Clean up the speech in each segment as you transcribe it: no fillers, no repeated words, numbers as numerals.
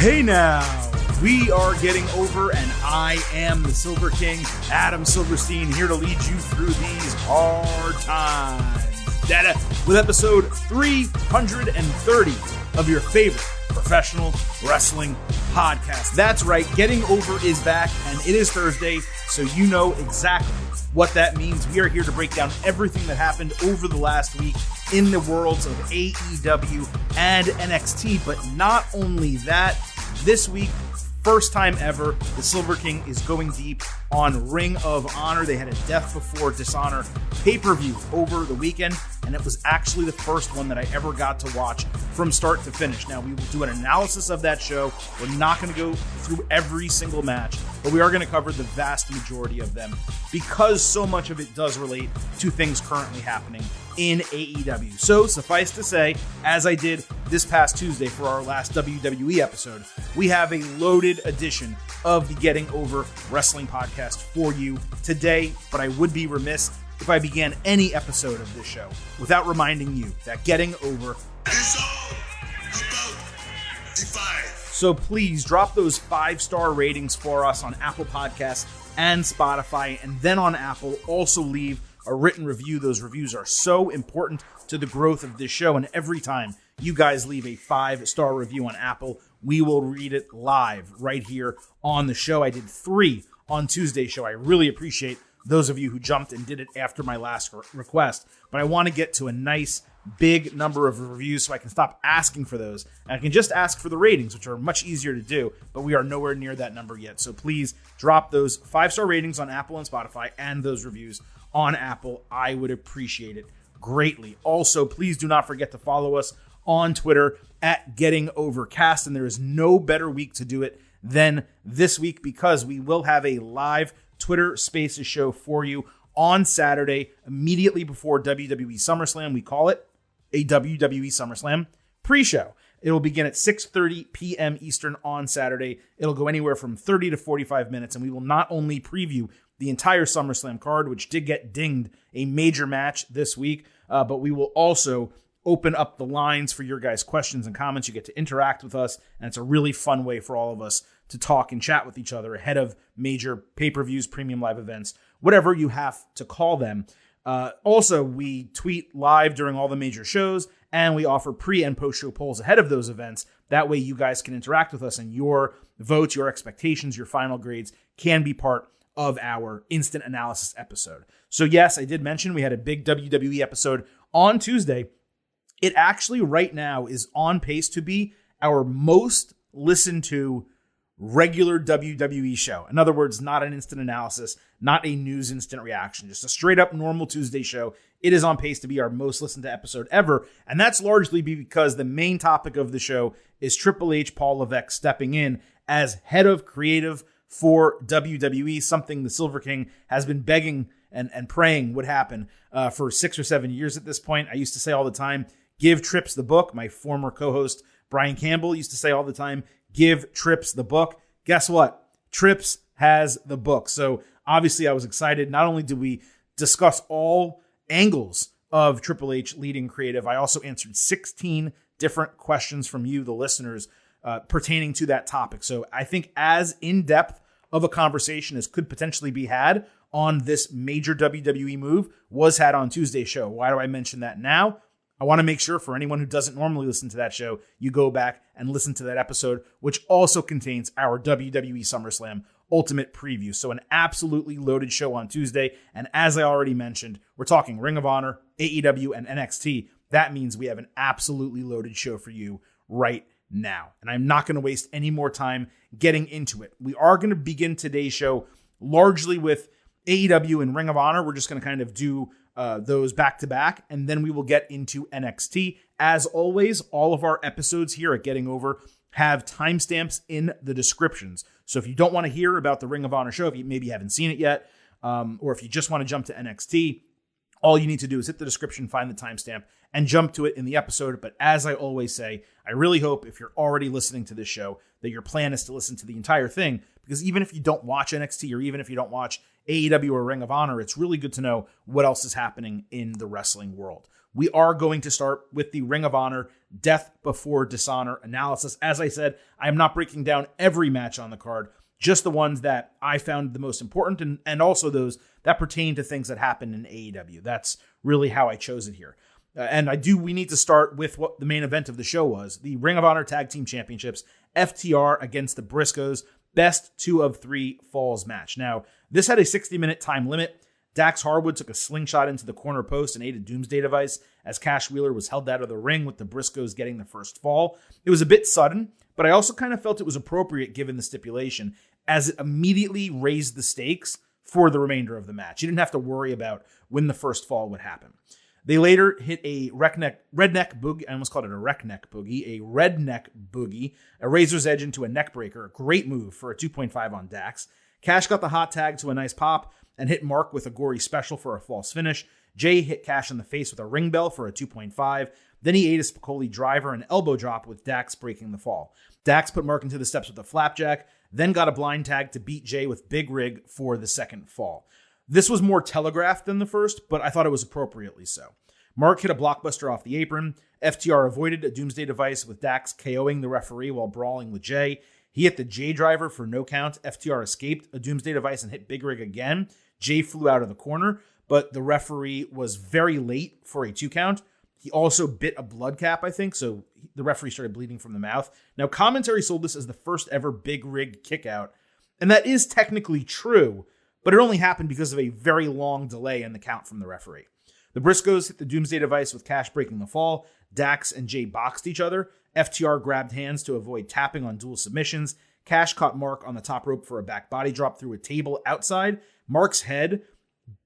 Hey now, we are getting over, and I am the Silver King, Adam Silverstein, here to lead you through these hard times. Data with episode 330 of your favorite professional wrestling podcast. That's right, Getting Over is back, and it is Thursday, so you know exactly what that means. We are here to break down everything that happened over the last week in the worlds of AEW and NXT, but not only that, this week, first time ever, the Silver King is going deep on Ring of Honor. They had a Death Before Dishonor pay-per-view over the weekend, and it was actually the first one that I ever got to watch from start to finish. Now, we will do an analysis of that show. We're not going to go through every single match, but we are going to cover the vast majority of them because so much of it does relate to things currently happening in AEW. So, suffice to say, as I did this past Tuesday for our last WWE episode, we have a loaded edition of the Getting Over Wrestling podcast for you today, but I would be remiss if I began any episode of this show without reminding you that Getting Over is all about the five. So please drop those 5-star ratings for us on Apple Podcasts and Spotify, and then on Apple, also leave a written review. Those reviews are so important to the growth of this show, and every time you guys leave a 5-star review on Apple, we will read it live right here on the show. I did 3 on Tuesday's show. I really appreciate those of you who jumped and did it after my last request, but I want to get to a nice big number of reviews so I can stop asking for those, and I can just ask for the ratings, which are much easier to do, but we are nowhere near that number yet. So please drop those 5-star ratings on Apple and Spotify and those reviews on Apple. I would appreciate it greatly. Also, please do not forget to follow us on Twitter at Getting Overcast, and there is no better week to do it than this week because we will have a live Twitter Spaces show for you on Saturday, immediately before WWE SummerSlam. We call it a WWE SummerSlam pre-show. It will begin at 6:30 p.m. Eastern on Saturday. It'll go anywhere from 30 to 45 minutes, and we will not only preview the entire SummerSlam card, which did get dinged a major match this week, but we will also open up the lines for your guys' questions and comments. You get to interact with us, and it's a really fun way for all of us to talk and chat with each other ahead of major pay-per-views, premium live events, whatever you have to call them. Also, we tweet live during all the major shows, and we offer pre- and post-show polls ahead of those events. That way you guys can interact with us, and your votes, your expectations, your final grades can be part of our instant analysis episode. So yes, I did mention we had a big WWE episode on Tuesday. It actually right now is on pace to be our most listened to regular WWE show. In other words, not an instant analysis, not a news instant reaction, just a straight up normal Tuesday show. It is on pace to be our most listened to episode ever. And that's largely because the main topic of the show is Triple H, Paul Levesque stepping in as head of creative for WWE, something the Silver King has been begging and praying would happen for 6 or 7 years at this point. I used to say all the time, give Trips the book. My former co-host Brian Campbell used to say all the time, give Trips the book. Guess what? Trips has the book. So obviously I was excited. Not only did we discuss all angles of Triple H leading creative, I also answered 16 different questions from you, the listeners, pertaining to that topic. So I think as in-depth of a conversation as could potentially be had on this major WWE move was had on Tuesday's show. Why do I mention that now? I want to make sure for anyone who doesn't normally listen to that show, you go back and listen to that episode, which also contains our WWE SummerSlam Ultimate Preview. So an absolutely loaded show on Tuesday. And as I already mentioned, we're talking Ring of Honor, AEW, and NXT. That means we have an absolutely loaded show for you right now. And I'm not going to waste any more time getting into it. We are going to begin today's show largely with AEW and Ring of Honor. We're just going to kind of do those back to back, and then we will get into NXT. As always, all of our episodes here at Getting Over have timestamps in the descriptions. So if you don't want to hear about the Ring of Honor show, if you maybe haven't seen it yet, or if you just want to jump to NXT, all you need to do is hit the description, find the timestamp, and jump to it in the episode. But as I always say, I really hope if you're already listening to this show that your plan is to listen to the entire thing, because even if you don't watch NXT or even if you don't watch AEW or Ring of Honor, it's really good to know what else is happening in the wrestling world. We are going to start with the Ring of Honor Death Before Dishonor analysis. As I said, I am not breaking down every match on the card, just the ones that I found the most important and also those that pertain to things that happened in AEW. That's really how I chose it here. We need to start with what the main event of the show was. The Ring of Honor Tag Team Championships, FTR against the Briscoes, best 2 of 3 falls match. Now, this had a 60-minute time limit. Dax Harwood took a slingshot into the corner post and ate a doomsday device as Cash Wheeler was held out of the ring with the Briscoes getting the first fall. It was a bit sudden, but I also kind of felt it was appropriate given the stipulation, as it immediately raised the stakes for the remainder of the match. You didn't have to worry about when the first fall would happen. They later hit a redneck boogie. I almost called it a redneck boogie, a razor's edge into a neck breaker. A great move for a 2.5 on Dax. Cash got the hot tag to a nice pop and hit Mark with a gory special for a false finish. Jay hit Cash in the face with a ring bell for a 2.5. Then he ate a Spicoli driver and elbow drop with Dax breaking the fall. Dax put Mark into the steps with a flapjack, then got a blind tag to beat Jay with Big Rig for the second fall. This was more telegraphed than the first, but I thought it was appropriately so. Mark hit a blockbuster off the apron. FTR avoided a doomsday device with Dax KOing the referee while brawling with Jay. He hit the Jay driver for no count. FTR escaped a doomsday device and hit Big Rig again. Jay flew out of the corner, but the referee was very late for a 2 count. He also bit a blood cap, I think, so the referee started bleeding from the mouth. Now, commentary sold this as the first ever Big Rig kickout, and that is technically true, but it only happened because of a very long delay in the count from the referee. The Briscoes hit the doomsday device with Cash breaking the fall. Dax and Jay boxed each other. FTR grabbed hands to avoid tapping on dual submissions. Cash caught Mark on the top rope for a back body drop through a table outside. Mark's head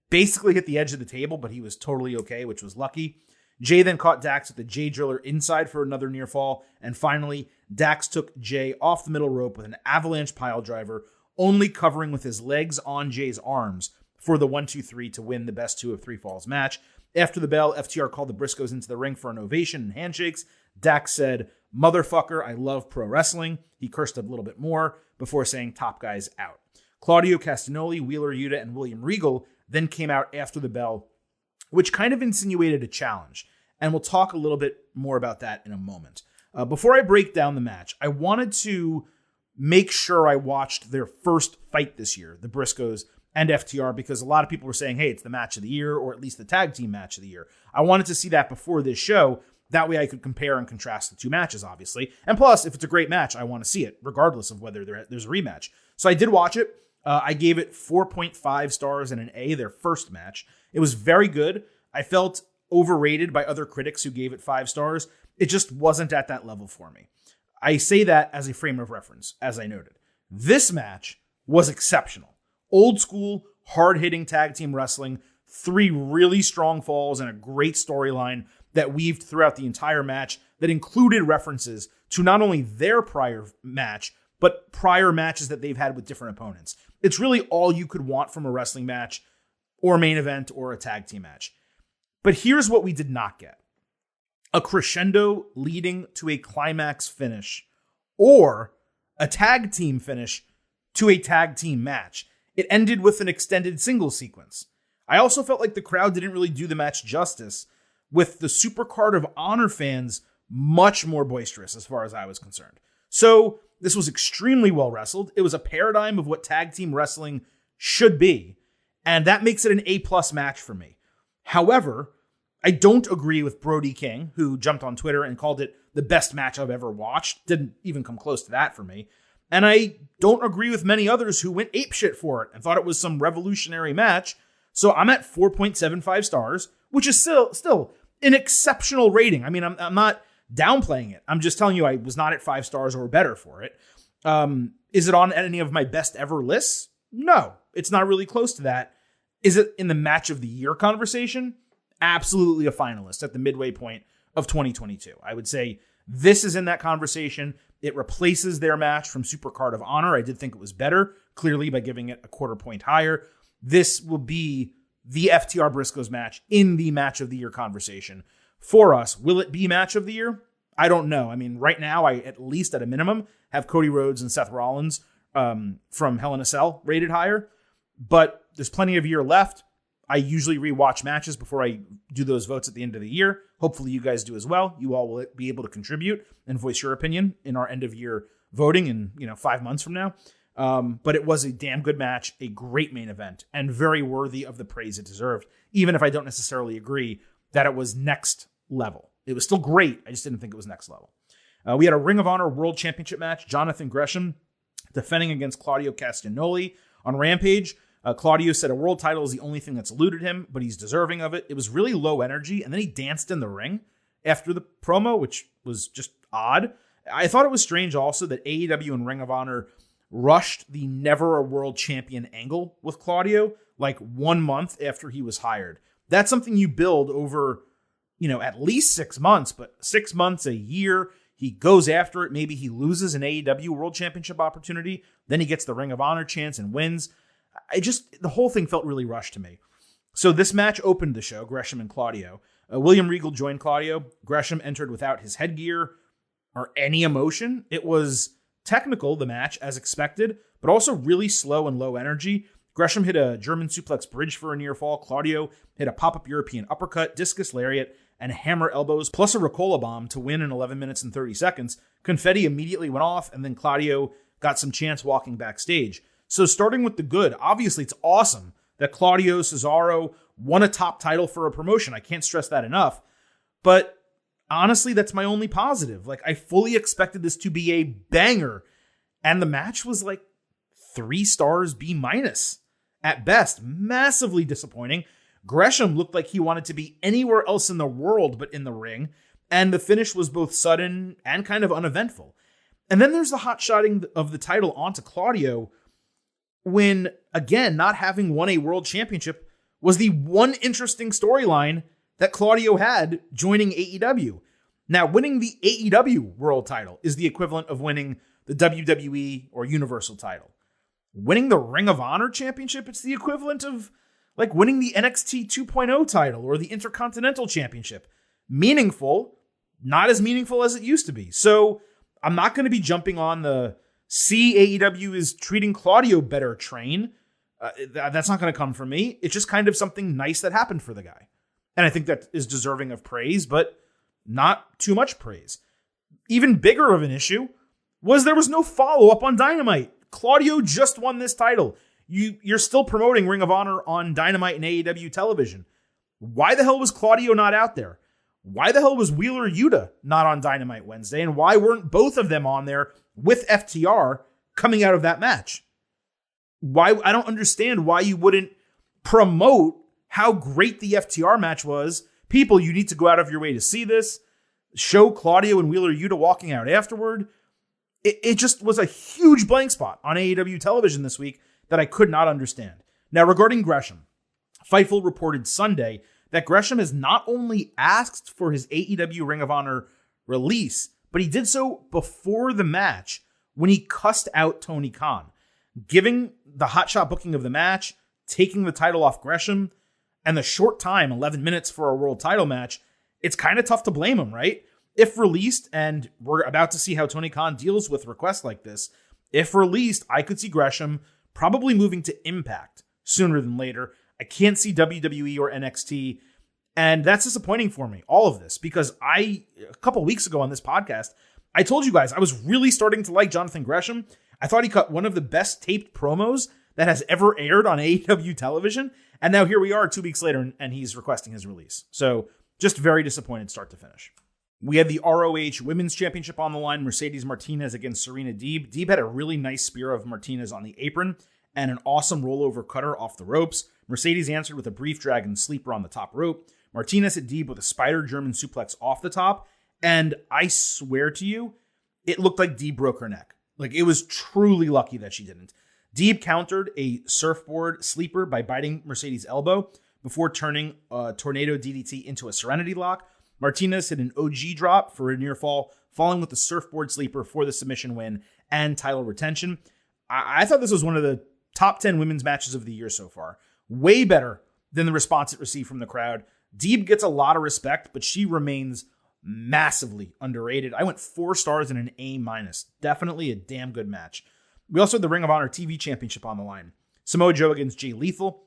basically hit the edge of the table, but he was totally okay, which was lucky. Jay then caught Dax with the Jay Driller inside for another near fall. And finally, Dax took Jay off the middle rope with an avalanche pile driver, only covering with his legs on Jay's arms for the 1-2-3 to win the best 2 of 3 falls match. After the bell, FTR called the Briscoes into the ring for an ovation and handshakes. Dax said, "Motherfucker, I love pro wrestling." He cursed a little bit more before saying, "Top guys out." Claudio Castagnoli, Wheeler Yuta, and William Regal then came out after the bell, which kind of insinuated a challenge. And we'll talk a little bit more about that in a moment. Before I break down the match, I wanted to make sure I watched their first fight this year, the Briscoes and FTR, because a lot of people were saying, hey, it's the match of the year, or at least the tag team match of the year. I wanted to see that before this show. That way I could compare and contrast the 2 matches, obviously. And plus, if it's a great match, I want to see it, regardless of whether there's a rematch. So I did watch it. I gave it 4.5 stars and an A, their first match. It was very good. I felt overrated by other critics who gave it 5 stars. It just wasn't at that level for me. I say that as a frame of reference, as I noted. This match was exceptional. Old school, hard-hitting tag team wrestling, 3 really strong falls, and a great storyline that weaved throughout the entire match that included references to not only their prior match, but prior matches that they've had with different opponents. It's really all you could want from a wrestling match or main event or a tag team match. But here's what we did not get. A crescendo leading to a climax finish or a tag team finish to a tag team match. It ended with an extended single sequence. I also felt like the crowd didn't really do the match justice, with the Supercard of Honor fans much more boisterous as far as I was concerned. So this was extremely well wrestled. It was a paradigm of what tag team wrestling should be, and that makes it an A+ match for me. However, I don't agree with Brody King, who jumped on Twitter and called it the best match I've ever watched. Didn't even come close to that for me. And I don't agree with many others who went apeshit for it and thought it was some revolutionary match. So I'm at 4.75 stars, which is still an exceptional rating. I mean, I'm not downplaying it. I'm just telling you I was not at 5 stars or better for it. Is it on any of my best ever lists? No, it's not really close to that. Is it in the match of the year conversation? Absolutely a finalist at the midway point of 2022. I would say this is in that conversation. It replaces their match from Supercard of Honor. I did think it was better, clearly by giving it a 0.25 point higher. This will be the FTR Briscoes match in the match of the year conversation for us. Will it be match of the year? I don't know. I mean, right now, I at least at a minimum have Cody Rhodes and Seth Rollins from Hell in a Cell rated higher. But There's plenty of year left. I usually rewatch matches before I do those votes at the end of the year. Hopefully you guys do as well. You all will be able to contribute and voice your opinion in our end of year voting in 5 months from now. But it was a damn good match, a great main event, and very worthy of the praise it deserved, even if I don't necessarily agree that it was next level. It was still great. I just didn't think it was next level. We had a Ring of Honor World Championship match. Jonathan Gresham defending against Claudio Castagnoli on Rampage. Claudio said a world title is the only thing that's eluded him, but he's deserving of it. It was really low energy, and then he danced in the ring after the promo, which was just odd. I thought it was strange also that AEW and Ring of Honor rushed the never a world champion angle with Claudio like 1 month after he was hired. That's something you build over, at least 6 months, but 6 months, a year. He goes after it. Maybe he loses an AEW World Championship opportunity. Then he gets the Ring of Honor chance and wins. The whole thing felt really rushed to me. So this match opened the show, Gresham and Claudio. William Regal joined Claudio. Gresham entered without his headgear or any emotion. It was technical, the match, as expected, but also really slow and low energy. Gresham hit a German suplex bridge for a near fall. Claudio hit a pop-up European uppercut, discus lariat, and hammer elbows, plus a Ricola bomb to win in 11 minutes and 30 seconds. Confetti immediately went off, and then Claudio got some chance walking backstage. So starting with the good, obviously it's awesome that Claudio Cesaro won a top title for a promotion. I can't stress that enough. But honestly, that's my only positive. I fully expected this to be a banger. And the match was 3 stars B- at best. Massively disappointing. Gresham looked like he wanted to be anywhere else in the world but in the ring. And the finish was both sudden and kind of uneventful. And then there's the hot shotting of the title onto Claudio when, again, not having won a world championship was the one interesting storyline that Claudio had joining AEW. Now, winning the AEW world title is the equivalent of winning the WWE or Universal title. Winning the Ring of Honor championship, it's the equivalent of winning the NXT 2.0 title or the Intercontinental championship. Meaningful, not as meaningful as it used to be. So I'm not going to be jumping on the AEW is treating Claudio better train. That's not going to come from me. It's just kind of something nice that happened for the guy. And I think that is deserving of praise, but not too much praise. Even bigger of an issue was there was no follow-up on Dynamite. Claudio just won this title. You're still promoting Ring of Honor on Dynamite and AEW television. Why the hell was Claudio not out there? Why the hell was Wheeler Yuta not on Dynamite Wednesday? And why weren't both of them on there with FTR coming out of that match? I don't understand why you wouldn't promote how great the FTR match was. People, you need to go out of your way to see this. Show Claudio and Wheeler Yuta walking out afterward. It just was a huge blank spot on AEW television this week that I could not understand. Now, regarding Gresham, Fightful reported Sunday that Gresham has not only asked for his AEW Ring of Honor release, but he did so before the match when he cussed out Tony Khan, giving the hotshot booking of the match, taking the title off Gresham, and the short time, 11 minutes for a world title match. It's kind of tough to blame him, right? If released, and we're about to see how Tony Khan deals with requests like this, if released, I could see Gresham probably moving to Impact sooner than later. I can't see WWE or NXT, and that's disappointing for me, all of this, because a couple weeks ago on this podcast, I told you guys I was really starting to like Jonathan Gresham. I thought he cut one of the best taped promos that has ever aired on AEW television, and now here we are 2 weeks later, and he's requesting his release. So just very disappointed start to finish. We had the ROH Women's Championship on the line, Mercedes Martinez against Serena Deeb. Deeb had a really nice spear of Martinez on the apron and an awesome rollover cutter off the ropes. Mercedes answered with a brief dragon sleeper on the top rope. Martinez hit Deeb with a spider German suplex off the top, and I swear to you, it looked like Deeb broke her neck. It was truly lucky that she didn't. Deeb countered a surfboard sleeper by biting Mercedes' elbow before turning a tornado DDT into a Serenity Lock. Martinez hit an OG drop for a near fall, falling with the surfboard sleeper for the submission win and title retention. I thought this was one of the top 10 women's matches of the year so far. Way better than the response it received from the crowd. Deeb gets a lot of respect, but she remains massively underrated. I went 4 stars and an A-. Definitely a damn good match. We also had the Ring of Honor TV Championship on the line. Samoa Joe against Jay Lethal.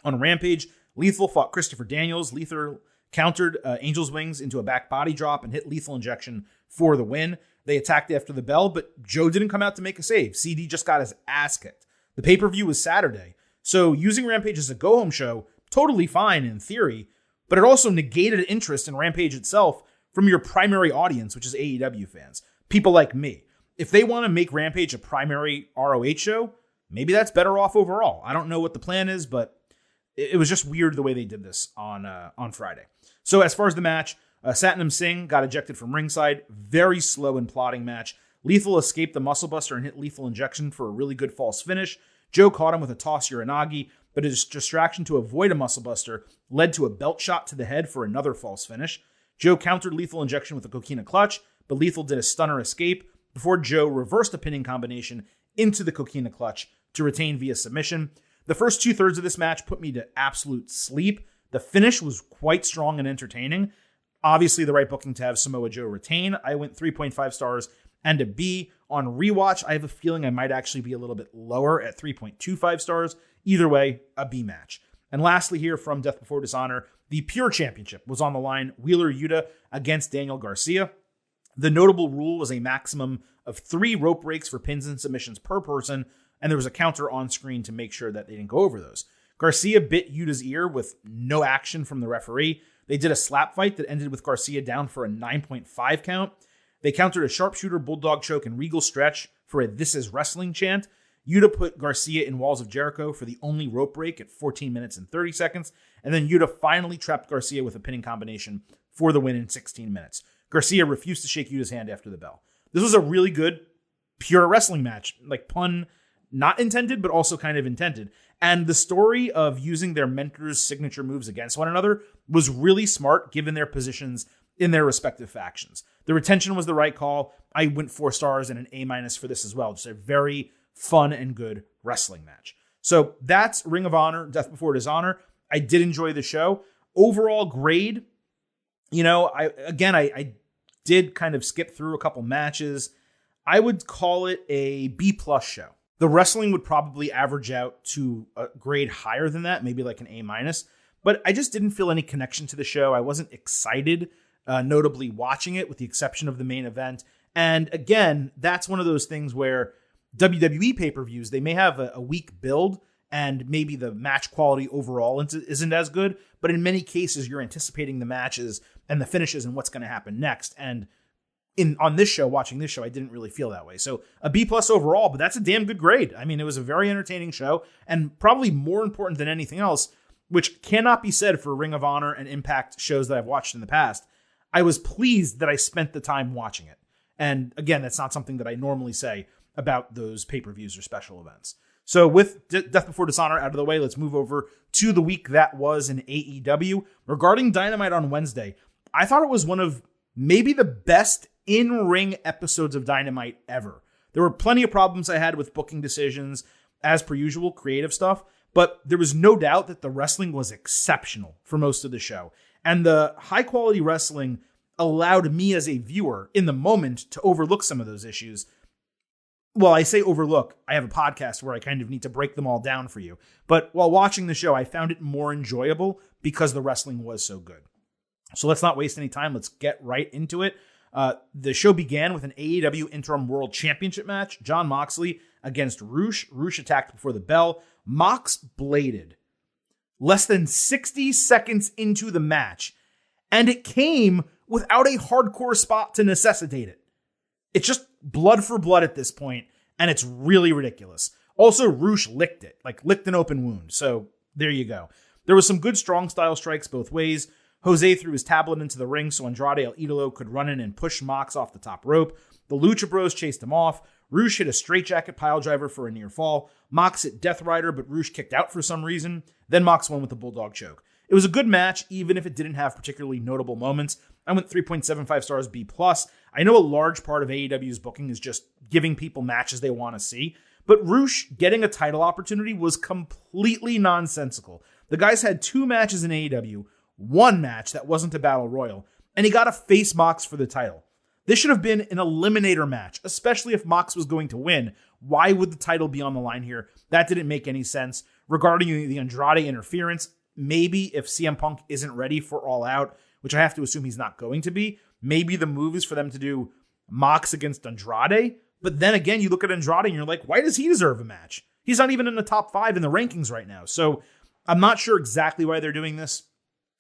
On Rampage, Lethal fought Christopher Daniels. Lethal countered Angel's Wings into a back body drop and hit Lethal Injection for the win. They attacked after the bell, but Joe didn't come out to make a save. CD just got his ass kicked. The pay-per-view was Saturday, so using Rampage as a go-home show, totally fine in theory, but it also negated interest in Rampage itself from your primary audience, which is AEW fans, people like me. If they want to make Rampage a primary ROH show, maybe that's better off overall. I don't know what the plan is, but it was just weird the way they did this on Friday. So as far as the match, Satnam Singh got ejected from ringside. Very slow and plodding match. Lethal escaped the muscle buster and hit Lethal Injection for a really good false finish. Joe caught him with a toss Uranagi, but his distraction to avoid a muscle buster led to a belt shot to the head for another false finish. Joe countered Lethal Injection with a Coquina Clutch, but Lethal did a stunner escape before Joe reversed a pinning combination into the Coquina Clutch to retain via submission. The first 2/3 of this match put me to absolute sleep. The finish was quite strong and entertaining. Obviously, the right booking to have Samoa Joe retain. I went 3.5 stars and a B. On rewatch, I have a feeling I might actually be a little bit lower at 3.25 stars. Either way, a B match. And lastly here from Death Before Dishonor, the Pure Championship was on the line. Wheeler Yuta against Daniel Garcia. The notable rule was a maximum of 3 rope breaks for pins and submissions per person, and there was a counter on screen to make sure that they didn't go over those. Garcia bit Yuta's ear with no action from the referee. They did a slap fight that ended with Garcia down for a 9.5 count. They countered a sharpshooter, bulldog choke, and regal stretch for a "This is Wrestling" chant. Yuta put Garcia in Walls of Jericho for the only rope break at 14 minutes and 30 seconds. And then Yuta finally trapped Garcia with a pinning combination for the win in 16 minutes. Garcia refused to shake Yuta's hand after the bell. This was a really good, pure wrestling match. Like, pun not intended, but also kind of intended. And the story of using their mentors' signature moves against one another was really smart given their positions in their respective factions. The retention was the right call. I went 4 stars and an A- for this as well. Just a very fun and good wrestling match. So that's Ring of Honor, Death Before Dishonor. I did enjoy the show. Overall grade, I did kind of skip through a couple matches. I would call it a B+ show. The wrestling would probably average out to a grade higher than that, maybe like an A-, but I just didn't feel any connection to the show. I wasn't excited, notably watching it with the exception of the main event. And again, that's one of those things where WWE pay-per-views, they may have a weak build and maybe the match quality overall isn't as good, but in many cases, you're anticipating the matches and the finishes and what's going to happen next. And on this show, watching this show, I didn't really feel that way. So a B+ overall, but that's a damn good grade. I mean, it was a very entertaining show, and probably more important than anything else, which cannot be said for Ring of Honor and Impact shows that I've watched in the past, I was pleased that I spent the time watching it. And again, that's not something that I normally say about those pay-per-views or special events. So with Death Before Dishonor out of the way, let's move over to the week that was in AEW. Regarding Dynamite on Wednesday, I thought it was one of maybe the best in-ring episodes of Dynamite ever. There were plenty of problems I had with booking decisions, as per usual, creative stuff, but there was no doubt that the wrestling was exceptional for most of the show. And the high-quality wrestling allowed me as a viewer in the moment to overlook some of those issues. Well, I say overlook. I have a podcast where I kind of need to break them all down for you. But while watching the show, I found it more enjoyable because the wrestling was so good. So let's not waste any time. Let's get right into it. The show began with an AEW Interim World Championship match. Jon Moxley against Roosh. Roosh attacked before the bell. Mox bladed less than 60 seconds into the match, and it came without a hardcore spot to necessitate it. It's just blood for blood at this point, and it's really ridiculous. Also, Roosh licked it, licked an open wound. So there you go. There was some good strong style strikes both ways. Jose threw his tablet into the ring so Andrade El Idolo could run in and push Mox off the top rope. The Lucha Bros chased him off. Roosh hit a straightjacket piledriver for a near fall. Mox hit Death Rider, but Roosh kicked out for some reason. Then Mox won with a Bulldog choke. It was a good match, even if it didn't have particularly notable moments. I went 3.75 stars B+. I know a large part of AEW's booking is just giving people matches they want to see, but Roosh getting a title opportunity was completely nonsensical. The guy's had 2 matches in AEW, 1 match that wasn't a battle royal, and he got a face Mox for the title. This should have been an eliminator match, especially if Mox was going to win. Why would the title be on the line here? That didn't make any sense. regarding the Andrade interference. Maybe if CM Punk isn't ready for All Out, which I have to assume he's not going to be, maybe the move is for them to do Mox against Andrade. But then again, you look at Andrade and you're like, why does he deserve a match? He's not even in the top 5 in the rankings right now. So I'm not sure exactly why they're doing this.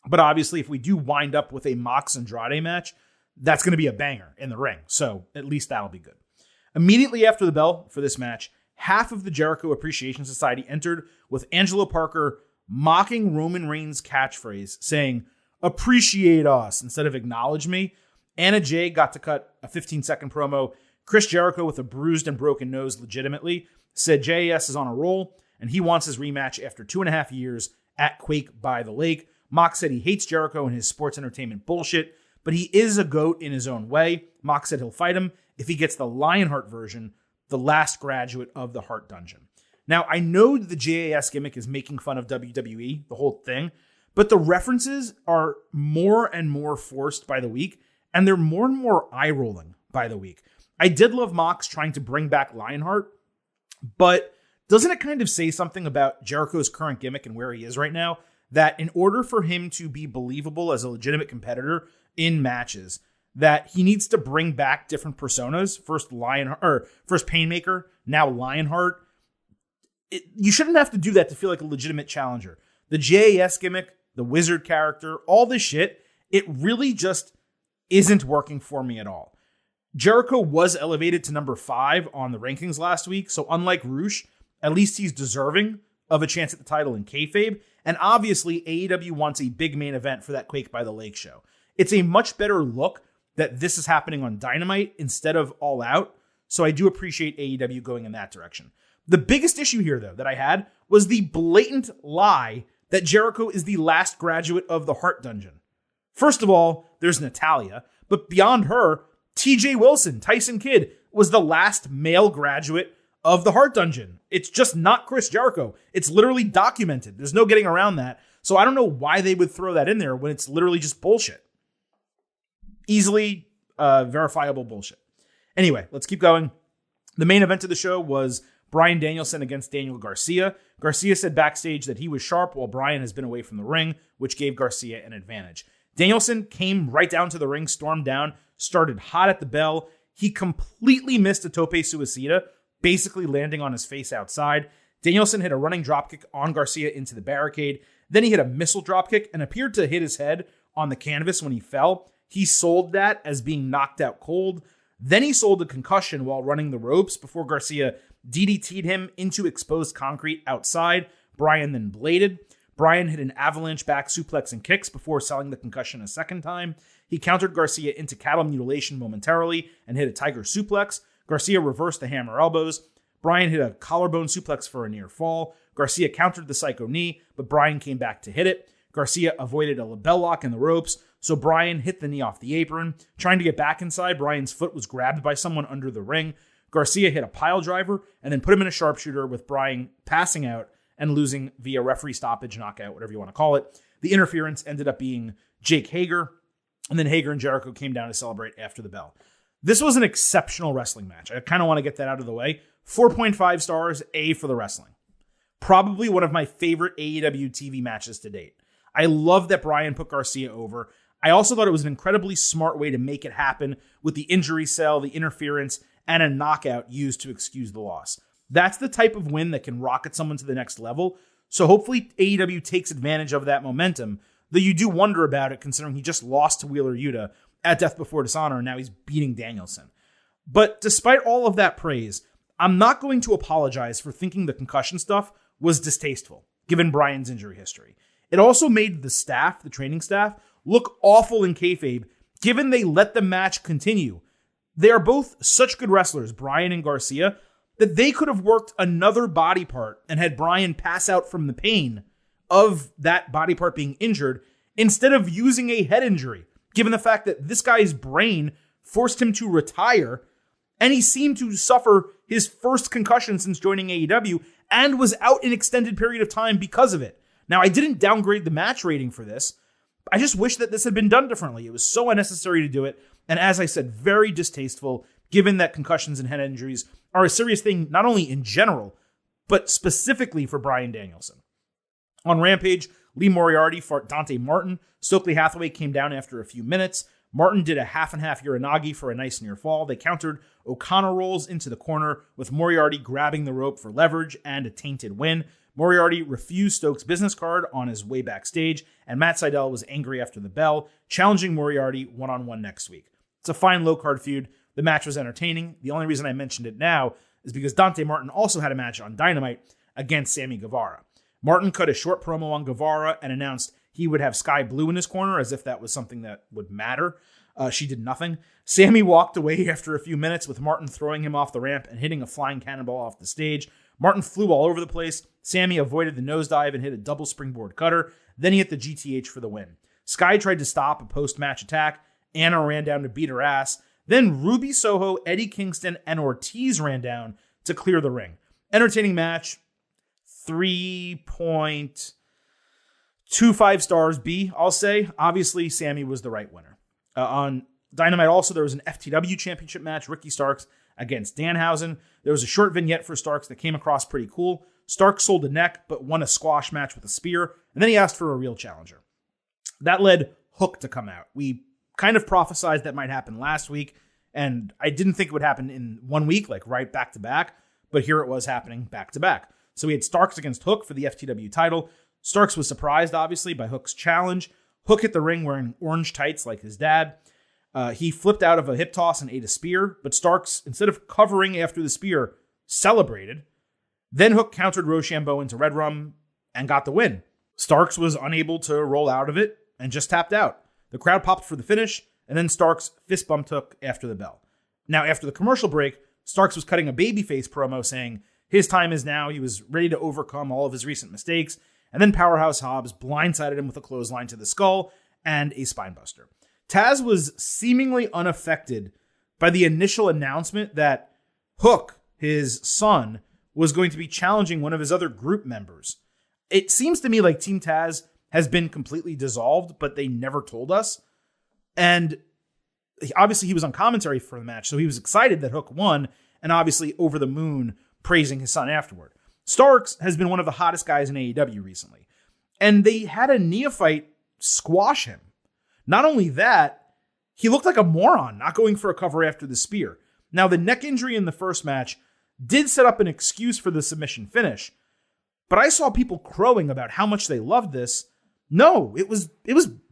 But obviously, if we do wind up with a Mox Andrade match, that's going to be a banger in the ring. So at least that'll be good. Immediately after the bell for this match, half of the Jericho Appreciation Society entered with Angelo Parker mocking Roman Reigns' catchphrase, saying, "Appreciate us," instead of "acknowledge me." Anna Jay got to cut a 15-second promo. Chris Jericho, with a bruised and broken nose legitimately, said JAS is on a roll, and he wants his rematch after 2.5 years at Quake by the Lake. Mox said he hates Jericho and his sports entertainment bullshit, but he is a GOAT in his own way. Mox said he'll fight him if he gets the Lionheart version, the last graduate of the Heart Dungeon. Now, I know the JAS gimmick is making fun of WWE, the whole thing, but the references are more and more forced by the week, and they're more and more eye-rolling by the week. I did love Mox trying to bring back Lionheart, but doesn't it kind of say something about Jericho's current gimmick and where he is right now? That in order for him to be believable as a legitimate competitor in matches, that he needs to bring back different personas. First Painmaker, now Lionheart. You shouldn't have to do that to feel like a legitimate challenger. The JAS gimmick, the Wizard character, all this shit, it really just isn't working for me at all. Jericho was elevated to number 5 on the rankings last week, so unlike Roosh, at least he's deserving of a chance at the title in kayfabe. And obviously, AEW wants a big main event for that Quake by the Lake show. It's a much better look that this is happening on Dynamite instead of All Out, so I do appreciate AEW going in that direction. The biggest issue here, though, that I had was the blatant lie that Jericho is the last graduate of the Heart Dungeon. First of all, there's Natalya, but beyond her, TJ Wilson, Tyson Kidd, was the last male graduate of the Heart Dungeon. It's just not Chris Jericho. It's literally documented. There's no getting around that. So I don't know why they would throw that in there when it's literally just bullshit. Easily verifiable bullshit. Anyway, let's keep going. The main event of the show was Bryan Danielson against Daniel Garcia. Garcia said backstage that he was sharp while Bryan has been away from the ring, which gave Garcia an advantage. Danielson came right down to the ring, stormed down, started hot at the bell. He completely missed a tope suicida, basically landing on his face outside. Danielson hit a running dropkick on Garcia into the barricade. Then he hit a missile dropkick and appeared to hit his head on the canvas when he fell. He sold that as being knocked out cold. Then he sold a concussion while running the ropes before Garcia DDT'd him into exposed concrete outside. Bryan then bladed. Bryan hit an avalanche back suplex and kicks before selling the concussion a second time. He countered Garcia into cattle mutilation momentarily and hit a tiger suplex. Garcia reversed the hammer elbows. Bryan hit a collarbone suplex for a near fall. Garcia countered the psycho knee, but Bryan came back to hit it. Garcia avoided a label lock in the ropes, so Bryan hit the knee off the apron. Trying to get back inside, Bryan's foot was grabbed by someone under the ring. Garcia hit a pile driver and then put him in a sharpshooter with Bryan passing out and losing via referee stoppage, knockout, whatever you want to call it. The interference ended up being Jake Hager, and then Hager and Jericho came down to celebrate after the bell. This was an exceptional wrestling match. I kind of want to get that out of the way. 4.5 stars, A for the wrestling. Probably one of my favorite AEW TV matches to date. I love that Bryan put Garcia over. I also thought it was an incredibly smart way to make it happen with the injury cell, the interference, and a knockout used to excuse the loss. That's the type of win that can rocket someone to the next level. So hopefully AEW takes advantage of that momentum, though you do wonder about it considering he just lost to Wheeler Yuta at Death Before Dishonor, and now he's beating Danielson. But despite all of that praise, I'm not going to apologize for thinking the concussion stuff was distasteful, given Bryan's injury history. It also made the staff, the training staff, look awful in kayfabe, given they let the match continue. They are both such good wrestlers, Bryan and Garcia, that they could have worked another body part and had Bryan pass out from the pain of that body part being injured instead of using a head injury, given the fact that this guy's brain forced him to retire and he seemed to suffer his first concussion since joining AEW and was out an extended period of time because of it. Now, I didn't downgrade the match rating for this. I just wish that this had been done differently. It was so unnecessary to do it. And as I said, very distasteful, given that concussions and head injuries are a serious thing, not only in general, but specifically for Bryan Danielson. On Rampage, Lee Moriarty fought Dante Martin. Stokely Hathaway came down after a few minutes. Martin did a half-and-half Uranagi for a nice near fall. They countered O'Connor rolls into the corner with Moriarty grabbing the rope for leverage and a tainted win. Moriarty refused Stokes' business card on his way backstage, and Matt Sydal was angry after the bell, challenging Moriarty one-on-one next week. It's a fine low-card feud. The match was entertaining. The only reason I mentioned it now is because Dante Martin also had a match on Dynamite against Sammy Guevara. Martin cut a short promo on Guevara and announced he would have Sky Blue in his corner as if that was something that would matter. She did nothing. Sammy walked away after a few minutes with Martin throwing him off the ramp and hitting a flying cannonball off the stage. Martin flew all over the place. Sammy avoided the nosedive and hit a double springboard cutter. Then he hit the GTH for the win. Sky tried to stop a post-match attack. Anna ran down to beat her ass. Then Ruby Soho, Eddie Kingston, and Ortiz ran down to clear the ring. Entertaining match. 3.25 stars B, I'll say. Obviously, Sammy was the right winner. On Dynamite also, there was an FTW championship match, Ricky Starks against Danhausen. There was a short vignette for Starks that came across pretty cool. Starks sold a neck, but won a squash match with a spear, and then he asked for a real challenger. That led Hook to come out. We kind of prophesized that might happen last week, and I didn't think it would happen in 1 week, like right back to back, but here it was happening back to back. So we had Starks against Hook for the FTW title. Starks was surprised, obviously, by Hook's challenge. Hook hit the ring wearing orange tights like his dad. He flipped out of a hip toss and ate a spear, but Starks, instead of covering after the spear, celebrated. Then Hook countered Rochambeau into Red Rum and got the win. Starks was unable to roll out of it and just tapped out. The crowd popped for the finish, and then Starks fist bumped Hook after the bell. Now, after the commercial break, Starks was cutting a babyface promo saying his time is now. He was ready to overcome all of his recent mistakes. And then Powerhouse Hobbs blindsided him with a clothesline to the skull and a spinebuster. Taz was seemingly unaffected by the initial announcement that Hook, his son, was going to be challenging one of his other group members. It seems to me like Team Taz has been completely dissolved, but they never told us. And obviously he was on commentary for the match, so he was excited that Hook won, and obviously over the moon praising his son afterward. Starks has been one of the hottest guys in AEW recently, and they had a neophyte squash him. Not only that, he looked like a moron not going for a cover after the spear. Now, the neck injury in the first match did set up an excuse for the submission finish, but I saw people crowing about how much they loved this. No, it was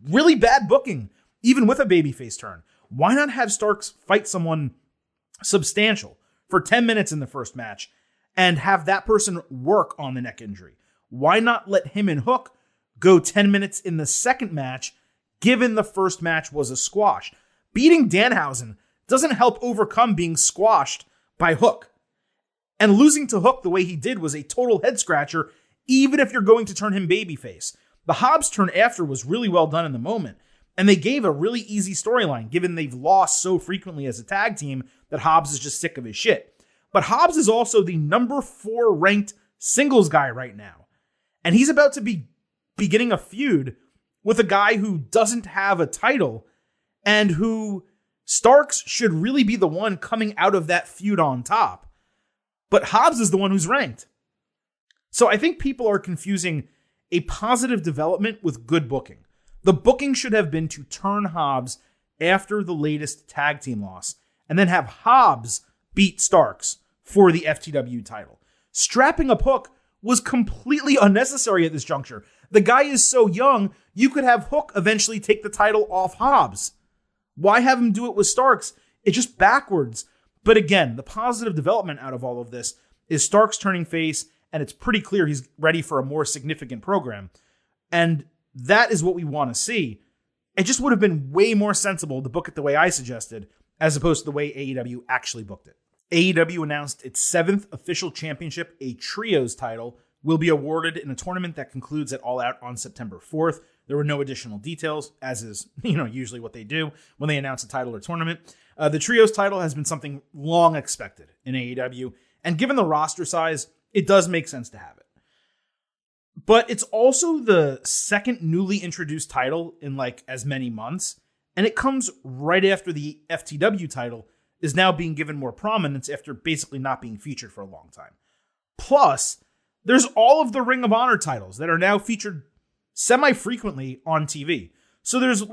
really bad booking, even with a babyface turn. Why not have Starks fight someone substantial for 10 minutes in the first match and have that person work on the neck injury? Why not let him and Hook go 10 minutes in the second match, given the first match was a squash? Beating Danhausen doesn't help overcome being squashed by Hook. And losing to Hook the way he did was a total head scratcher, even if you're going to turn him babyface. The Hobbs turn after was really well done in the moment, and they gave a really easy storyline, given they've lost so frequently as a tag team that Hobbs is just sick of his shit. But Hobbs is also the number 4 ranked singles guy right now. And he's about to be beginning a feud with a guy who doesn't have a title and who Starks should really be the one coming out of that feud on top. But Hobbs is the one who's ranked. So I think people are confusing a positive development with good booking. The booking should have been to turn Hobbs after the latest tag team loss and then have Hobbs beat Starks for the FTW title. Strapping up Hook was completely unnecessary at this juncture. The guy is so young, you could have Hook eventually take the title off Hobbs. Why have him do it with Starks? It's just backwards. But again, the positive development out of all of this is Starks turning face, and it's pretty clear he's ready for a more significant program. And that is what we want to see. It just would have been way more sensible to book it the way I suggested, as opposed to the way AEW actually booked it. AEW announced its 7th official championship, a trios title, will be awarded in a tournament that concludes at All Out on September 4th. There were no additional details, as is usually what they do when they announce a title or tournament. The trios title has been something long expected in AEW, and given the roster size, it does make sense to have it. But it's also the second newly introduced title in as many months, and it comes right after the FTW title is now being given more prominence after basically not being featured for a long time. Plus, there's all of the Ring of Honor titles that are now featured semi-frequently on TV. So there's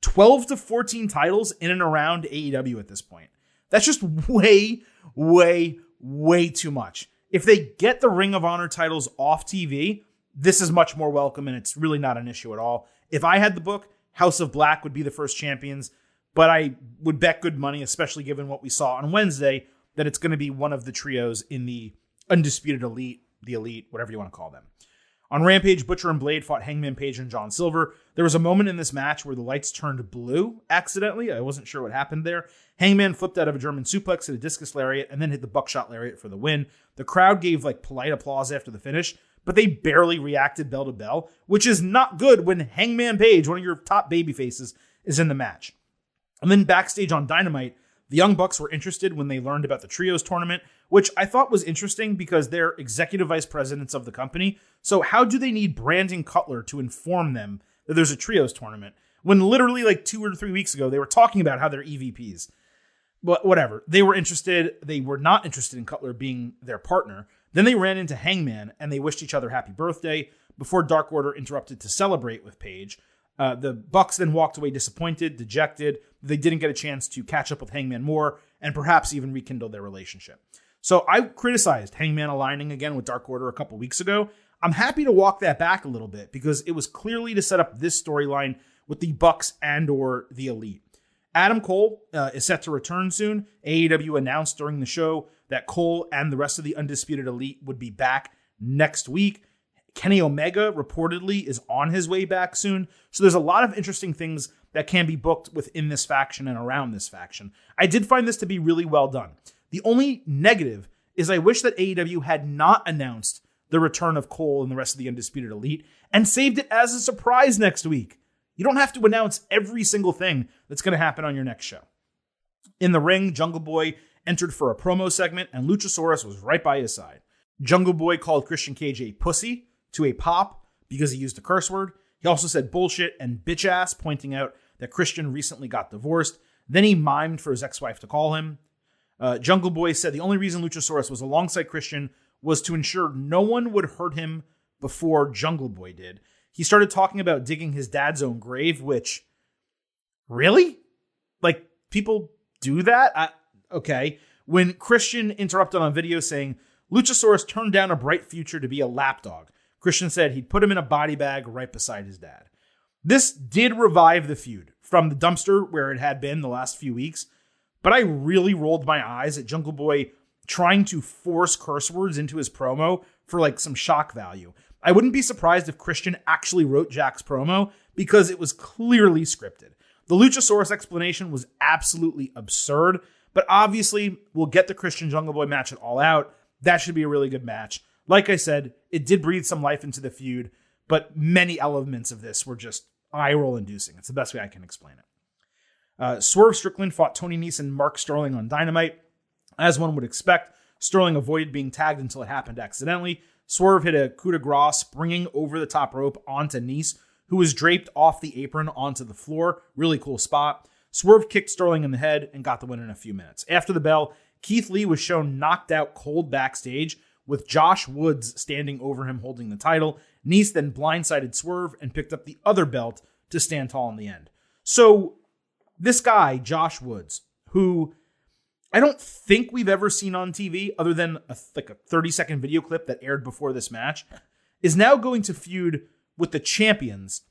12 to 14 titles in and around AEW at this point. That's just way, way, way too much. If they get the Ring of Honor titles off TV, this is much more welcome, and it's really not an issue at all. If I had the book, House of Black would be the first champions, but I would bet good money, especially given what we saw on Wednesday, that it's going to be one of the trios in the Undisputed Elite, the Elite, whatever you want to call them. On Rampage, Butcher and Blade fought Hangman Page and John Silver. There was a moment in this match where the lights turned blue accidentally. I wasn't sure what happened there. Hangman flipped out of a German suplex, hit a discus lariat, and then hit the buckshot lariat for the win. The crowd gave polite applause after the finish, but they barely reacted bell to bell, which is not good when Hangman Page, one of your top babyfaces, is in the match. And then backstage on Dynamite, the Young Bucks were interested when they learned about the Trios tournament, which I thought was interesting because they're executive vice presidents of the company. So how do they need Brandon Cutler to inform them that there's a Trios tournament when literally 2 or 3 weeks ago they were talking about how they're EVPs? But whatever. They were interested. They were not interested in Cutler being their partner. Then they ran into Hangman and they wished each other happy birthday before Dark Order interrupted to celebrate with Page. The Bucks then walked away disappointed, dejected. They didn't get a chance to catch up with Hangman more and perhaps even rekindle their relationship. So I criticized Hangman aligning again with Dark Order a couple weeks ago. I'm happy to walk that back a little bit because it was clearly to set up this storyline with the Bucks and or the Elite. Adam Cole is set to return soon. AEW announced during the show that Cole and the rest of the Undisputed Elite would be back next week. Kenny Omega reportedly is on his way back soon. So there's a lot of interesting things that can be booked within this faction and around this faction. I did find this to be really well done. The only negative is I wish that AEW had not announced the return of Cole and the rest of the Undisputed Elite and saved it as a surprise next week. You don't have to announce every single thing that's going to happen on your next show. In the ring, Jungle Boy entered for a promo segment and Luchasaurus was right by his side. Jungle Boy called Christian Cage a pussy to a pop because he used a curse word. He also said bullshit and bitch ass, pointing out that Christian recently got divorced. Then he mimed for his ex-wife to call him. Jungle Boy said the only reason Luchasaurus was alongside Christian was to ensure no one would hurt him before Jungle Boy did. He started talking about digging his dad's own grave, which, really? People do that? Okay. When Christian interrupted on video saying, Luchasaurus turned down a bright future to be a lapdog, Christian said he'd put him in a body bag right beside his dad. This did revive the feud from the dumpster where it had been the last few weeks, but I really rolled my eyes at Jungle Boy trying to force curse words into his promo for some shock value. I wouldn't be surprised if Christian actually wrote Jack's promo because it was clearly scripted. The Luchasaurus explanation was absolutely absurd, but obviously we'll get the Christian Jungle Boy match at All Out. That should be a really good match. Like I said, it did breathe some life into the feud, but many elements of this were just eye-roll inducing. It's the best way I can explain it. Swerve Strickland fought Tony Nese and Mark Sterling on Dynamite. As one would expect, Sterling avoided being tagged until it happened accidentally. Swerve hit a coup de grace, springing over the top rope onto Nese, who was draped off the apron onto the floor. Really cool spot. Swerve kicked Sterling in the head and got the win in a few minutes. After the bell, Keith Lee was shown knocked out cold backstage, with Josh Woods standing over him holding the title. Nese then blindsided Swerve and picked up the other belt to stand tall in the end. So this guy, Josh Woods, who I don't think we've ever seen on TV other than a 30-second video clip that aired before this match, is now going to feud with the champions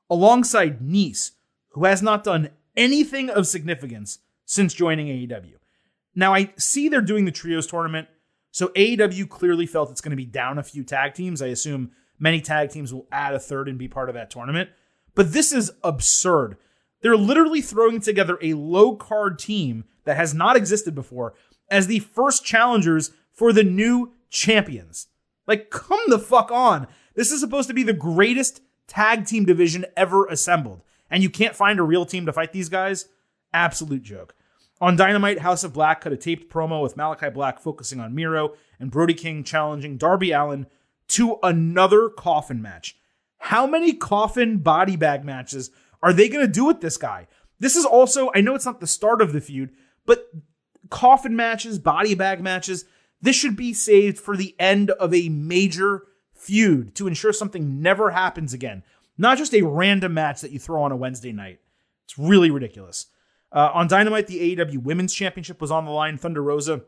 alongside Nese, who has not done anything of significance since joining AEW. Now, I see they're doing the Trios tournament, so AEW clearly felt it's going to be down a few tag teams. I assume many tag teams will add a third and be part of that tournament. But this is absurd. They're literally throwing together a low-card team that has not existed before as the first challengers for the new champions. Come the fuck on. This is supposed to be the greatest tag team division ever assembled. And you can't find a real team to fight these guys? Absolute joke. On Dynamite, House of Black cut a taped promo with Malachi Black focusing on Miro and Brody King challenging Darby Allin to another coffin match. How many coffin body bag matches are they going to do with this guy? This is also, I know it's not the start of the feud, but coffin matches, body bag matches, This should be saved for the end of a major feud to ensure something never happens again. Not just a random match that you throw on a Wednesday night. It's really ridiculous. On Dynamite, the AEW Women's Championship was on the line. Thunder Rosa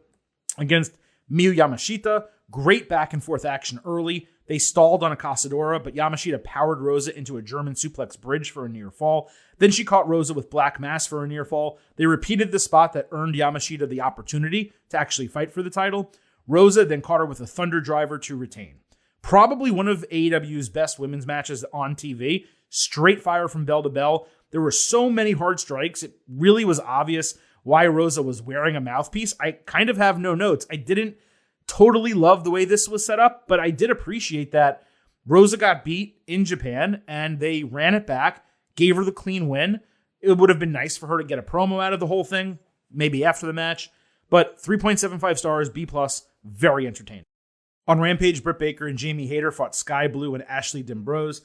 against Miyu Yamashita. Great back and forth action early. They stalled on a Casadora, but Yamashita powered Rosa into a German suplex bridge for a near fall. Then she caught Rosa with Black Mass for a near fall. They repeated the spot that earned Yamashita the opportunity to actually fight for the title. Rosa then caught her with a Thunder Driver to retain. Probably one of AEW's best women's matches on TV. Straight fire from bell to bell. There were so many hard strikes. It really was obvious why Rosa was wearing a mouthpiece. I kind of have no notes. I didn't totally love the way this was set up, but I did appreciate that Rosa got beat in Japan and they ran it back, gave her the clean win. It would have been nice for her to get a promo out of the whole thing, maybe after the match, but 3.75 stars, B+, very entertaining. On Rampage, Britt Baker and Jamie Hayter fought Sky Blue and Ashley D'Ambrose.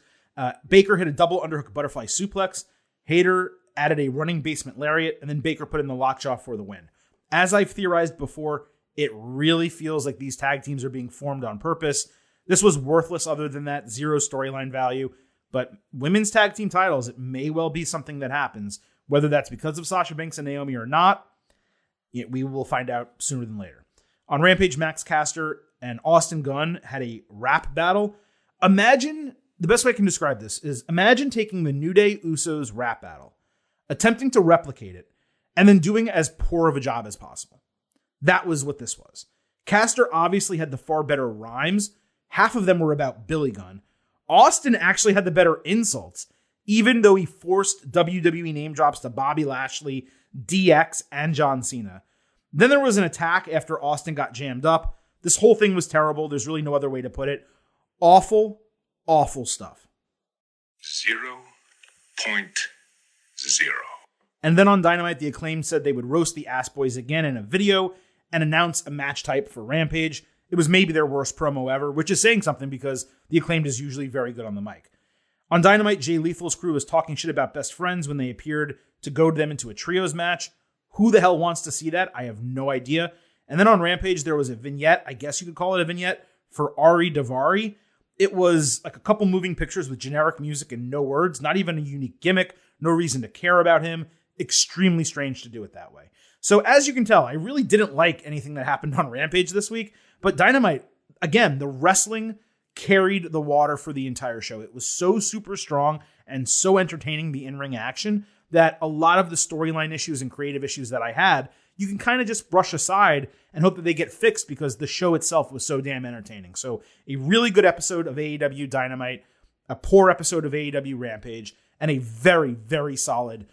Baker hit a double underhook butterfly suplex. Hayter added a running basement lariat, and then Baker put in the lockjaw for the win. As I've theorized before, it really feels like these tag teams are being formed on purpose. This was worthless other than that, zero storyline value. But women's tag team titles, it may well be something that happens. Whether that's because of Sasha Banks and Naomi or not, we will find out sooner than later. On Rampage, Max Caster and Austin Gunn had a rap battle. Imagine, the best way I can describe this is, imagine taking the New Day Usos rap battle, attempting to replicate it, and then doing as poor of a job as possible. That was what this was. Caster obviously had the far better rhymes. Half of them were about Billy Gunn. Austin actually had the better insults, even though he forced WWE name drops to Bobby Lashley, DX, and John Cena. Then there was an attack after Austin got jammed up. This whole thing was terrible. There's really no other way to put it. Awful, awful stuff. 0.0. And then on Dynamite, the Acclaimed said they would roast the Ass Boys again in a video and announce a match type for Rampage. It was maybe their worst promo ever, which is saying something because the Acclaimed is usually very good on the mic. On Dynamite, Jay Lethal's crew was talking shit about best friends when they appeared to goad them into a trios match. Who the hell wants to see that? I have no idea. And then on Rampage, there was a vignette, I guess you could call it a vignette, for Ari Daivari. It was like a couple moving pictures with generic music and no words, not even a unique gimmick, no reason to care about him. Extremely strange to do it that way. So as you can tell, I really didn't like anything that happened on Rampage this week, but Dynamite, again, the wrestling carried the water for the entire show. It was so super strong and so entertaining, the in-ring action, that a lot of the storyline issues and creative issues that I had, you can kind of just brush aside and hope that they get fixed because the show itself was so damn entertaining. So a really good episode of AEW Dynamite, a poor episode of AEW Rampage, and a very, very solid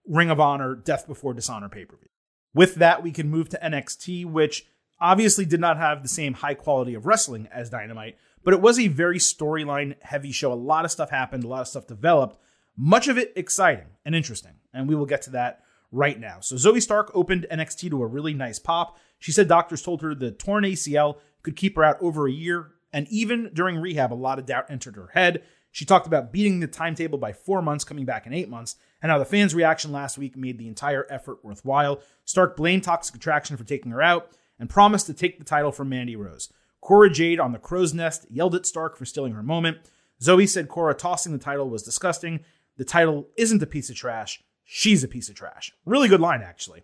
Ring of Honor Death Before Dishonor pay-per-view. With that, we can move to NXT, which obviously did not have the same high quality of wrestling as Dynamite, but it was a very storyline heavy show. A lot of stuff happened, a lot of stuff developed, much of it exciting and interesting, and we will get to that right now. So Zoe Stark opened NXT to a really nice pop. She said doctors told her the torn ACL could keep her out over a year, and even during rehab, a lot of doubt entered her head. She talked about beating the timetable by 4 months, coming back in 8 months, and how the fans' reaction last week made the entire effort worthwhile. Stark blamed Toxic Attraction for taking her out and promised to take the title from Mandy Rose. Cora Jade on the crow's nest yelled at Stark for stealing her moment. Zoe said Cora tossing the title was disgusting. The title isn't a piece of trash. She's a piece of trash. Really good line, actually.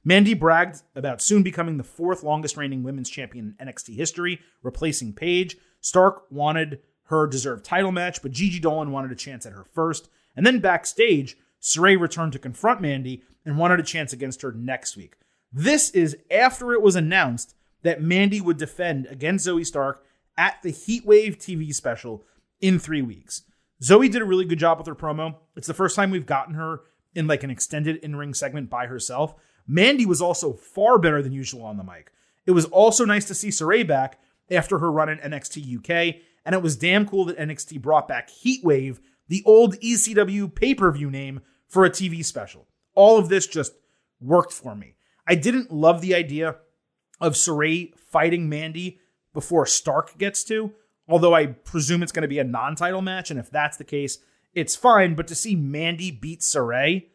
Mandy bragged about soon becoming the 4th longest reigning women's champion in NXT history, replacing Paige. Stark wanted her deserved title match, but Gigi Dolan wanted a chance at her first. And then backstage, Saray returned to confront Mandy and wanted a chance against her next week. This is after it was announced that Mandy would defend against Zoe Stark at the Heatwave TV special in 3 weeks. Zoe did a really good job with her promo. It's the first time we've gotten her in like an extended in-ring segment by herself. Mandy was also far better than usual on the mic. It was also nice to see Saray back after her run in NXT UK, and it was damn cool that NXT brought back Heatwave, the old ECW pay-per-view name, for a TV special. All of this just worked for me. I didn't love the idea of Saray fighting Mandy before Stark gets to, although I presume it's going to be a non-title match, and if that's the case, it's fine, but to see Mandy beat Saray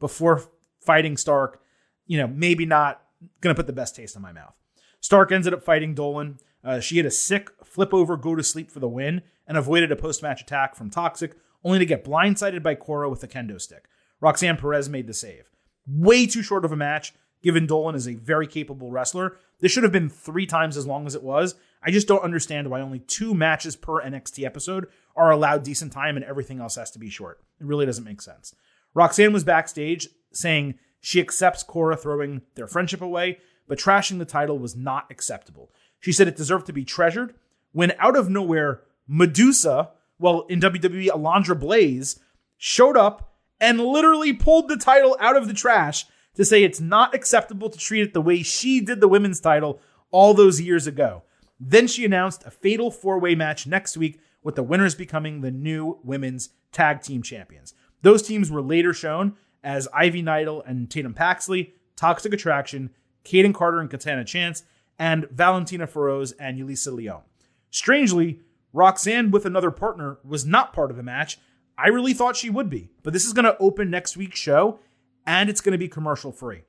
before fighting Stark, maybe not going to put the best taste in my mouth. Stark ended up fighting Dolan. She had a sick flip over, go to sleep for the win, and avoided a post-match attack from Toxic, only to get blindsided by Cora with a kendo stick. Roxanne Perez made the save. Way too short of a match, given Dolan is a very capable wrestler. This should have been 3 times as long as it was. I just don't understand why only 2 matches per NXT episode are allowed decent time and everything else has to be short. It really doesn't make sense. Roxanne was backstage saying she accepts Cora throwing their friendship away, but trashing the title was not acceptable. She said it deserved to be treasured, when out of nowhere, Medusa, well, in WWE, Alundra Blaze, showed up and literally pulled the title out of the trash to say it's not acceptable to treat it the way she did the women's title all those years ago. Then she announced a fatal 4-way match next week, with the winners becoming the new women's tag team champions. Those teams were later shown as Ivy Nidal and Tatum Paxley, Toxic Attraction, Kaden Carter and Katana Chance, and Valentina Feroz and Yulisa Leon. Strangely, Roxanne with another partner was not part of the match. I really thought she would be, but this is going to open next week's show, and it's going to be commercial free.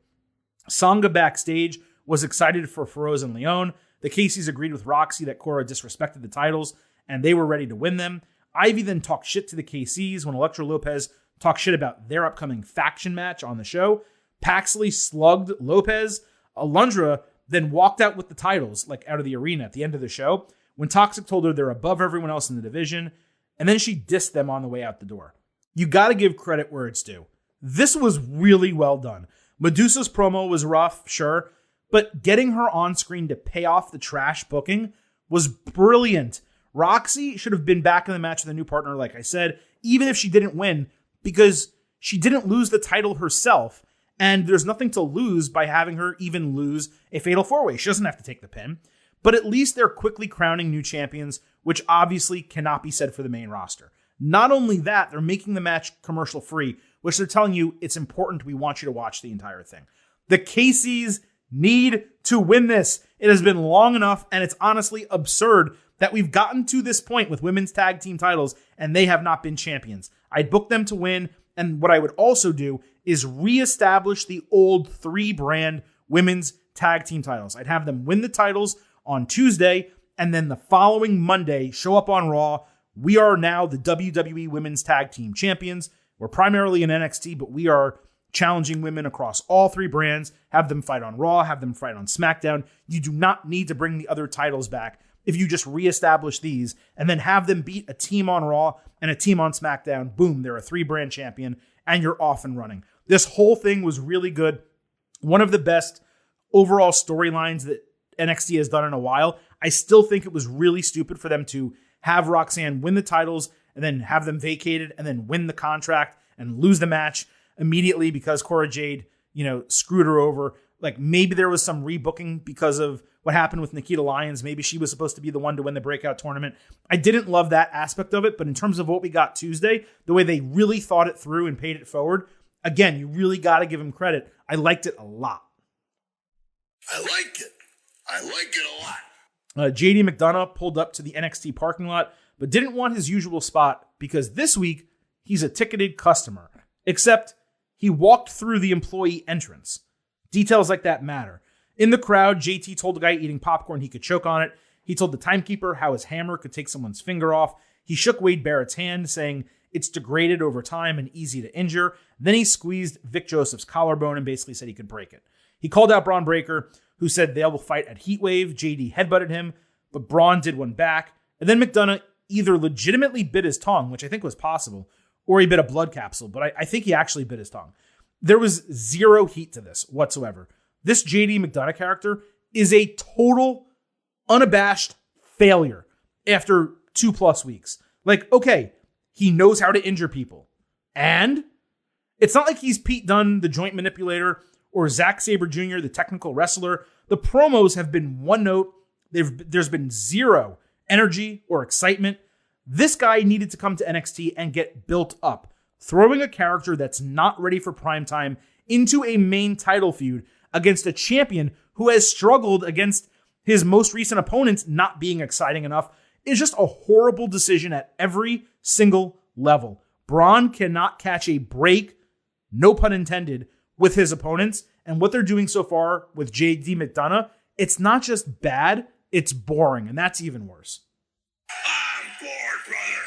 Sangha backstage was excited for Feroz and Leon. The Caseys agreed with Roxy that Cora disrespected the titles, and they were ready to win them. Ivy then talked shit to the KCs when Elektra Lopez talked shit about their upcoming faction match on the show. Paxley slugged Lopez. Alundra then walked out with the titles, like out of the arena at the end of the show, when Toxic told her they're above everyone else in the division, and then she dissed them on the way out the door. You gotta give credit where it's due. This was really well done. Medusa's promo was rough, sure, but getting her on screen to pay off the trash booking was brilliant. Roxy should have been back in the match with a new partner, like I said, even if she didn't win, because she didn't lose the title herself, and there's nothing to lose by having her even lose a fatal 4-way. She doesn't have to take the pin, but at least they're quickly crowning new champions, which obviously cannot be said for the main roster. Not only that, they're making the match commercial free, which they're telling you it's important. We want you to watch the entire thing. The Caseys need to win this. It has been long enough, and it's honestly absurd that we've gotten to this point with women's tag team titles and they have not been champions. I'd book them to win, and what I would also do is reestablish the old 3-brand women's tag team titles. I'd have them win the titles on Tuesday, and then the following Monday show up on Raw. We are now the WWE Women's Tag Team Champions. We're primarily in NXT, but we are challenging women across all 3 brands, have them fight on Raw, have them fight on SmackDown. You do not need to bring the other titles back if you just reestablish these and then have them beat a team on Raw and a team on SmackDown. Boom, they're a 3-brand champion, and you're off and running. This whole thing was really good. One of the best overall storylines that NXT has done in a while. I still think it was really stupid for them to have Roxanne win the titles and then have them vacated and then win the contract and lose the match immediately because Cora Jade, screwed her over. Like, maybe there was some rebooking because of what happened with Nikita Lyons. Maybe she was supposed to be the one to win the breakout tournament. I didn't love that aspect of it, but in terms of what we got Tuesday, the way they really thought it through and paid it forward, again, you really got to give them credit. I liked it a lot. I like it. I like it a lot. JD McDonough pulled up to the NXT parking lot, but didn't want his usual spot because this week he's a ticketed customer. Except he walked through the employee entrance. Details like that matter. In the crowd, JT told the guy eating popcorn he could choke on it. He told the timekeeper how his hammer could take someone's finger off. He shook Wade Barrett's hand, saying it's degraded over time and easy to injure. Then he squeezed Vic Joseph's collarbone and basically said he could break it. He called out Braun Breaker, who said they will fight at Heatwave. JD headbutted him, but Braun did one back. And then McDonough either legitimately bit his tongue, which I think was possible, or he bit a blood capsule, but I think he actually bit his tongue. There was zero heat to this whatsoever. This JD McDonough character is a total, unabashed failure after 2+ weeks. Like, okay, he knows how to injure people. And it's not like he's Pete Dunne, the joint manipulator, or Zack Sabre Jr., the technical wrestler. The promos have been one note. There's been zero energy or excitement. This guy needed to come to NXT and get built up. Throwing a character that's not ready for primetime into a main title feud against a champion who has struggled against his most recent opponents not being exciting enough is just a horrible decision at every single level. Braun cannot catch a break, no pun intended, with his opponents, and what they're doing so far with JD McDonough it's not just bad, it's boring, and that's even worse. I'm bored, brother.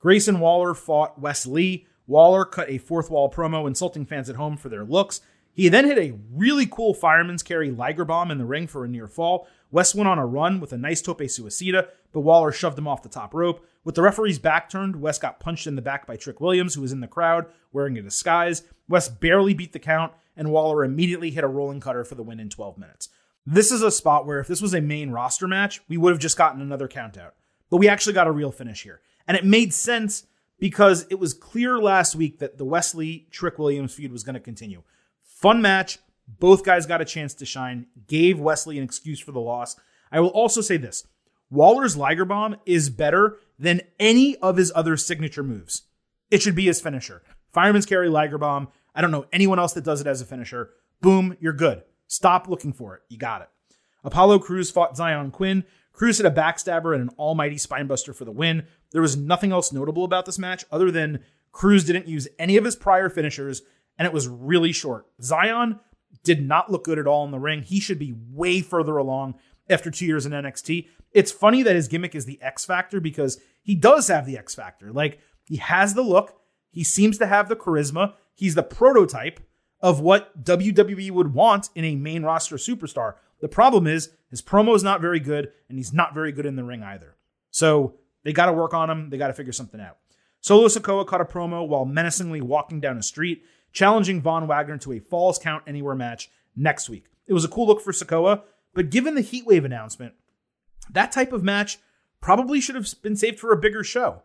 Grayson Waller fought Wes Lee. Waller cut a fourth wall promo insulting fans at home for their looks. He then hit a really cool fireman's carry Liger bomb in the ring for a near fall. Wes went on a run with a nice tope suicida, but Waller shoved him off the top rope. With the referee's back turned, Wes got punched in the back by Trick Williams, who was in the crowd wearing a disguise. Wes barely beat the count, and Waller immediately hit a rolling cutter for the win in 12 minutes. This is a spot where if this was a main roster match, we would have just gotten another countout. But we actually got a real finish here. And it made sense because it was clear last week that the Wes Lee Trick Williams feud was going to continue. Fun match. Both guys got a chance to shine. Gave Wesley an excuse for the loss. I will also say this. Waller's Liger Bomb is better than any of his other signature moves. It should be his finisher. Fireman's Carry Liger Bomb. I don't know anyone else that does it as a finisher. Boom, you're good. Stop looking for it. You got it. Apollo Crews fought Zion Quinn. Crews hit a backstabber and an almighty spinebuster for the win. There was nothing else notable about this match other than Crews didn't use any of his prior finishers, and it was really short. Zion did not look good at all in the ring. He should be way further along after 2 years in NXT. It's funny that his gimmick is the X Factor because he does have the X Factor. Like, he has the look. He seems to have the charisma. He's the prototype of what WWE would want in a main roster superstar. The problem is his promo is not very good, and he's not very good in the ring either. So they got to work on him. They got to figure something out. Solo Sikoa cut a promo while menacingly walking down a street, challenging Von Wagner to a Falls Count Anywhere match next week. It was a cool look for Sikoa, but given the Heatwave announcement, that type of match probably should have been saved for a bigger show.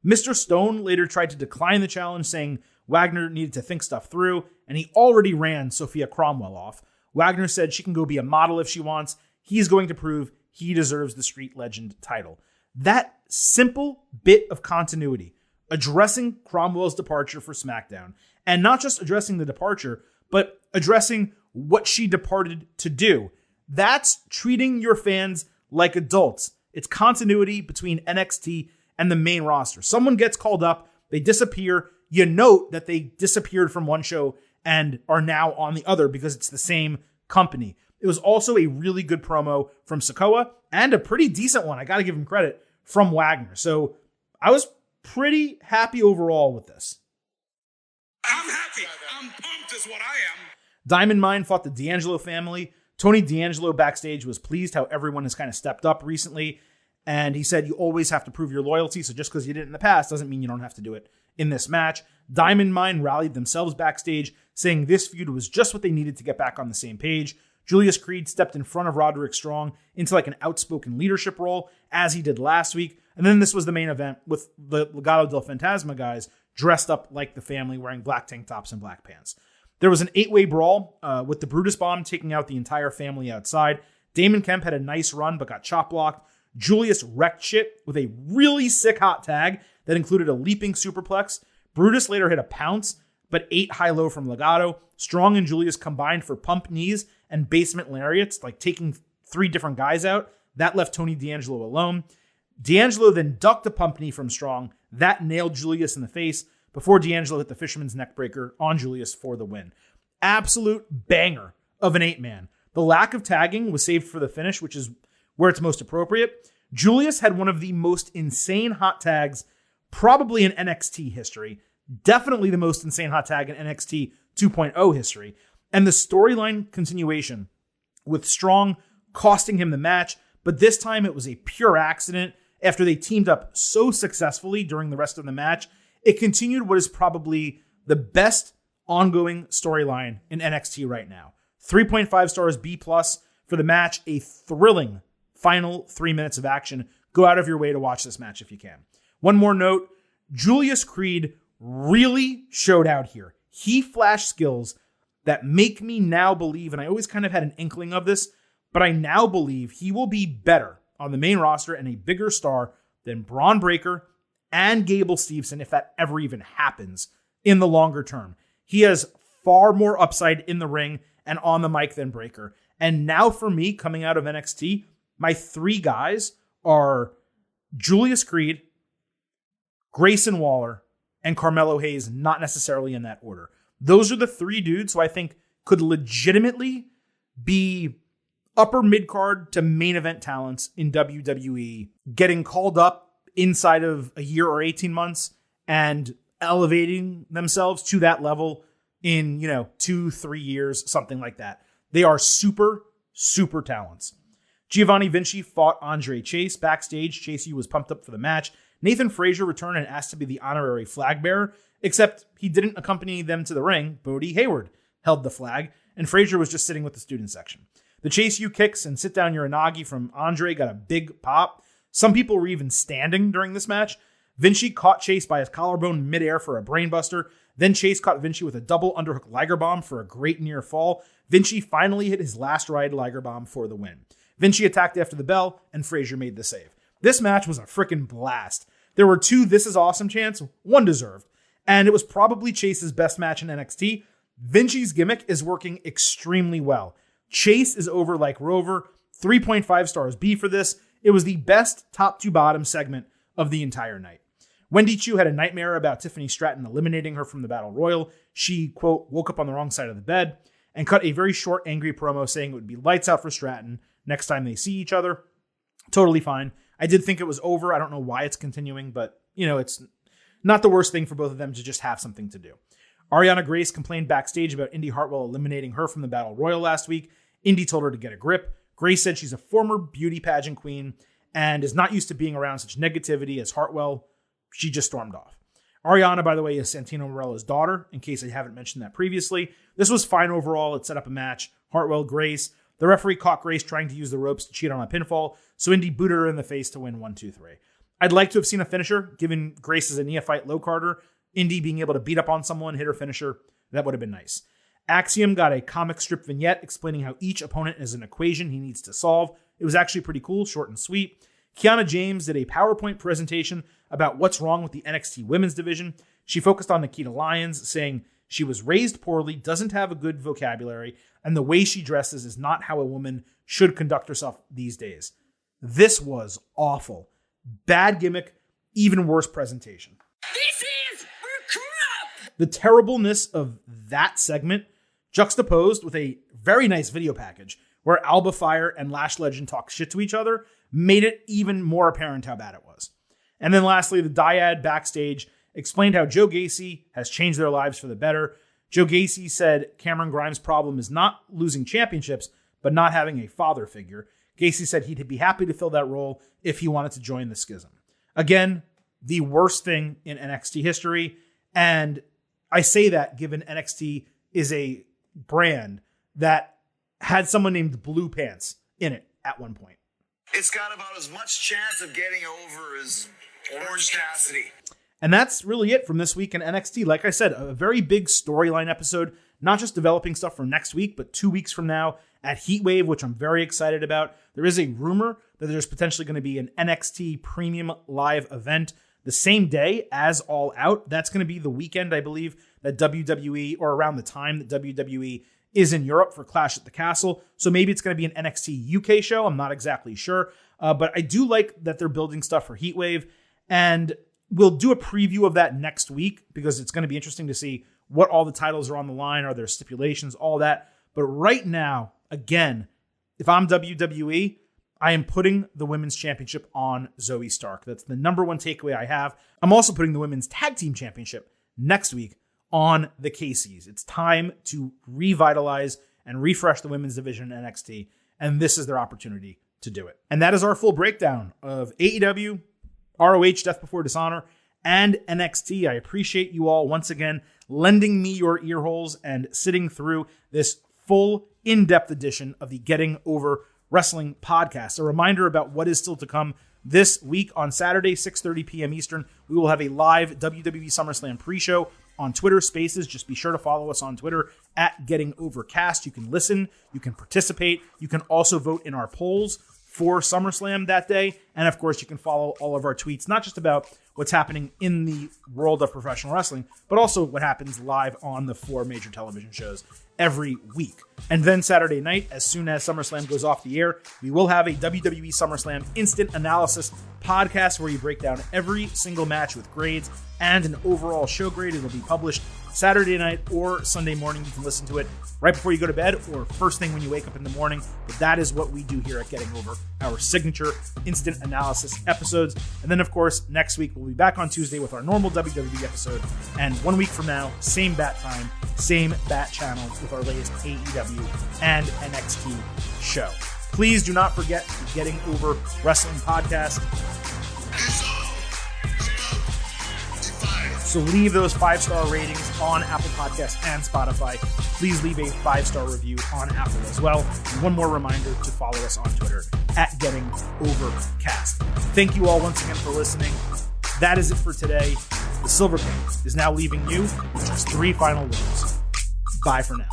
Mr. Stone later tried to decline the challenge, saying Wagner needed to think stuff through, and he already ran Sophia Cromwell off. Wagner said she can go be a model if she wants. He's going to prove he deserves the Street Legend title. That simple bit of continuity, addressing Cromwell's departure for SmackDown, and not just addressing the departure, but addressing what she departed to do. That's treating your fans like adults. It's continuity between NXT and the main roster. Someone gets called up, they disappear. You note that they disappeared from one show and are now on the other because it's the same company. It was also a really good promo from Sikoa and a pretty decent one, I got to give him credit, from Wagner. So I was pretty happy overall with this. I'm happy. I'm pumped is what I am. Diamond Mine fought the D'Angelo family. Tony D'Angelo backstage was pleased how everyone has kind of stepped up recently. And he said, you always have to prove your loyalty. So just because you did it in the past doesn't mean you don't have to do it in this match. Diamond Mine rallied themselves backstage, saying this feud was just what they needed to get back on the same page. Julius Creed stepped in front of Roderick Strong into like an outspoken leadership role, as he did last week. And then this was the main event with the Legado del Fantasma guys dressed up like the family, wearing black tank tops and black pants. There was an 8-way brawl with the Brutus Bomb taking out the entire family outside. Damon Kemp had a nice run, but got chop blocked. Julius wrecked shit with a really sick hot tag that included a leaping superplex. Brutus later hit a pounce, but ate high-low from Legado. Strong and Julius combined for pump knees and basement lariats, like taking 3 different guys out. That left Tony D'Angelo alone. D'Angelo then ducked a pump knee from Strong. That nailed Julius in the face before D'Angelo hit the Fisherman's Neckbreaker on Julius for the win. Absolute banger of an 8-man. The lack of tagging was saved for the finish, which is where it's most appropriate. Julius had one of the most insane hot tags probably in NXT history. Definitely the most insane hot tag in NXT 2.0 history. And the storyline continuation with Strong costing him the match, but this time it was a pure accident. After they teamed up so successfully during the rest of the match, it continued what is probably the best ongoing storyline in NXT right now. 3.5 stars B+ for the match, a thrilling final 3 minutes of action. Go out of your way to watch this match if you can. One more note, Julius Creed really showed out here. He flashed skills that make me now believe, and I always kind of had an inkling of this, but I now believe he will be better on the main roster and a bigger star than Braun Breaker and Gable Steveson, if that ever even happens in the longer term. He has far more upside in the ring and on the mic than Breaker. And now for me, coming out of NXT, my 3 guys are Julius Creed, Grayson Waller, and Carmelo Hayes, not necessarily in that order. Those are the 3 dudes who I think could legitimately be upper mid-card to main event talents in WWE getting called up inside of a year or 18 months and elevating themselves to that level in, 2-3 years, something like that. They are super, super talents. Giovanni Vinci fought Andre Chase. Backstage, Chase U was pumped up for the match. Nathan Frazier returned and asked to be the honorary flag bearer, except he didn't accompany them to the ring. Bodie Hayward held the flag, and Frazier was just sitting with the student section. The Chase U kicks and sit-down Uranagi from Andre got a big pop. Some people were even standing during this match. Vinci caught Chase by his collarbone midair for a brainbuster. Then Chase caught Vinci with a double underhook Liger bomb for a great near fall. Vinci finally hit his last ride Liger bomb for the win. Vinci attacked after the bell, and Frazier made the save. This match was a freaking blast. There were 2 This Is Awesome chants, 1 deserved. And it was probably Chase's best match in NXT. Vinci's gimmick is working extremely well. Chase is over like Rover. 3.5 stars B for this. It was the best top to bottom segment of the entire night. Wendy Chu had a nightmare about Tiffany Stratton eliminating her from the Battle Royal. She, quote, woke up on the wrong side of the bed and cut a very short, angry promo saying it would be lights out for Stratton next time they see each other. Totally fine. I did think it was over. I don't know why it's continuing, but, it's not the worst thing for both of them to just have something to do. Ariana Grace complained backstage about Indy Hartwell eliminating her from the Battle Royal last week. Indy told her to get a grip. Grace said she's a former beauty pageant queen and is not used to being around such negativity as Hartwell. She just stormed off. Ariana, by the way, is Santino Morella's daughter, in case I haven't mentioned that previously. This was fine overall. It set up a match. Hartwell, Grace. The referee caught Grace trying to use the ropes to cheat on a pinfall, so Indy booted her in the face to win 1-2-3. I'd like to have seen a finisher, given Grace is a neophyte low carder. Indy being able to beat up on someone, hit her finisher, that would have been nice. Axiom got a comic strip vignette explaining how each opponent is an equation he needs to solve. It was actually pretty cool, short and sweet. Kiana James did a PowerPoint presentation about what's wrong with the NXT women's division. She focused on Nikita Lyons, saying she was raised poorly, doesn't have a good vocabulary, and the way she dresses is not how a woman should conduct herself these days. This was awful. Bad gimmick, even worse presentation. This is crap! The terribleness of that segment juxtaposed with a very nice video package where Alba Fire and Lash Legend talk shit to each other made it even more apparent how bad it was. And then lastly, the Dyad backstage explained how Joe Gacy has changed their lives for the better. Joe Gacy said Cameron Grimes' problem is not losing championships, but not having a father figure. Gacy said he'd be happy to fill that role if he wanted to join the schism. Again, the worst thing in NXT history. And I say that given NXT is a brand that had someone named Blue Pants in it at one point. It's got about as much chance of getting over as Orange Cassidy. And that's really it from this week in NXT. Like I said, a very big storyline episode, not just developing stuff for next week, but 2 weeks from now at Heatwave, which I'm very excited about. There is a rumor that there's potentially going to be an NXT premium live event the same day as All Out. That's going to be the weekend, I believe, that WWE, or around the time that WWE is in Europe for Clash at the Castle. So maybe it's going to be an NXT UK show. I'm not exactly sure. But I do like that they're building stuff for Heatwave. And we'll do a preview of that next week because it's going to be interesting to see what all the titles are on the line. Are there stipulations? All that. But right now, again, if I'm WWE, I am putting the Women's Championship on Zoe Stark. That's the number one takeaway I have. I'm also putting the Women's Tag Team Championship next week on the KCs. It's time to revitalize and refresh the women's division in NXT, and this is their opportunity to do it. And that is our full breakdown of AEW, ROH Death Before Dishonor, and NXT. I appreciate you all once again lending me your ear holes and sitting through this full, in-depth edition of the Getting Over Wrestling podcast. A reminder about what is still to come this week on Saturday, 6:30 p.m. Eastern. We will have a live WWE SummerSlam pre-show on Twitter Spaces. Just be sure to follow us on Twitter at Getting Overcast. You can listen, you can participate, you can also vote in our polls for SummerSlam that day. And of course, you can follow all of our tweets, not just about what's happening in the world of professional wrestling, but also what happens live on the 4 major television shows every week. And then Saturday night, as soon as SummerSlam goes off the air, we will have a WWE SummerSlam instant analysis podcast where you break down every single match with grades and an overall show grade. It'll be published Saturday night or Sunday morning. You can listen to it right before you go to bed or first thing when you wake up in the morning. But that is what we do here at Getting Over, our signature instant analysis episodes. And then, of course, next week we'll be back on Tuesday with our normal WWE episode. And 1 week from now, same bat time, same bat channel with our latest AEW and NXT show. Please do not forget the Getting Over Wrestling podcast. So leave those 5-star ratings on Apple Podcasts and Spotify. Please leave a 5-star review on Apple as well. And one more reminder to follow us on Twitter at GettingOverCast. Thank you all once again for listening. That is it for today. The Silver King is now leaving you with just 3 final words. Bye for now.